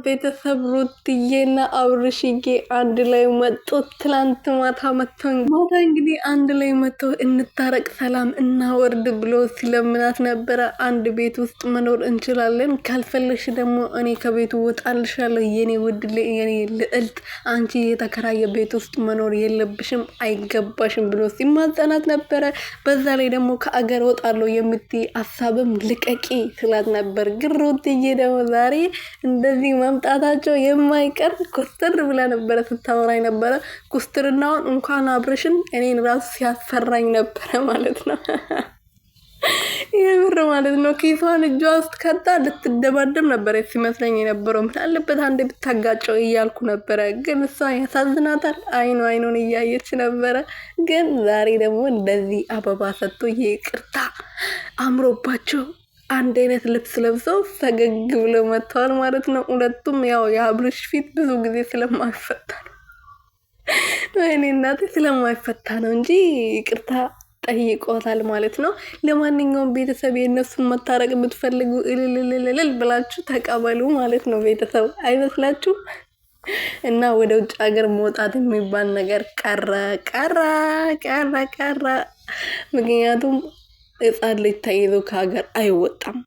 ቤተሰብ ሩትዬና አብርሽዬ አንድ ላይ መጡ። ትላንት ማታ እንግዲህ አንድ ላይ መጥቶ እንታረቅ ሰላም እናወርድ ብሎ ሲለምናት ነበረ። አንድ ቤት ውስጥ መኖር እንችላለን፣ ካልፈለሽ ደግሞ እኔ ከቤቱ ወጣልሻለሁ፣ የኔ ውድ የኔ ልዕልት፣ አንቺ የተከራየ ቤት ውስጥ መኖር የለብሽም አይገባሽም ብሎ ሲማጸናት ነበረ። በዛ ላይ ደግሞ ከአገር ወጣለሁ የምትይ ሀሳብም ልቀቂ ስላት ነበር። ግን ሩትዬ ደግሞ ዛሬ እንደዚህ መምጣታቸው የማይቀር ኩስትር ብላ ነበረ ስታወራኝ ነበረ። ኩስትርናውን እንኳን አብርሽን እኔን ራሱ ሲያስፈራኝ ነበረ ማለት ነው። የምር ማለት ነው። ኪሷን እጇ ውስጥ ከታ ልትደባደብ ነበረ ሲመስለኝ የነበረው። ምን አለበት አንዴ ብታጋጨው እያልኩ ነበረ። ግን እሷ ያሳዝናታል። አይኑን እያየች ነበረ። ግን ዛሬ ደግሞ እንደዚህ አበባ ሰጥቶ ይቅርታ አምሮባቸው አንድ አይነት ልብስ ለብሰው ፈገግ ብለው መጥተዋል ማለት ነው። ሁለቱም ያው የአብርሽ ፊት ብዙ ጊዜ ስለማይፈታ ነው፣ ወይኔ እናቴ ስለማይፈታ ነው እንጂ ይቅርታ ጠይቆታል ማለት ነው። ለማንኛውም ቤተሰብ የእነሱን መታረቅ የምትፈልጉ እልልልልል ብላችሁ ተቀበሉ ማለት ነው። ቤተሰብ አይመስላችሁ? እና ወደ ውጭ ሀገር መውጣት የሚባል ነገር ቀረ። ምክንያቱም ሕፃን ልጅ ተይዞ ከሀገር አይወጣም።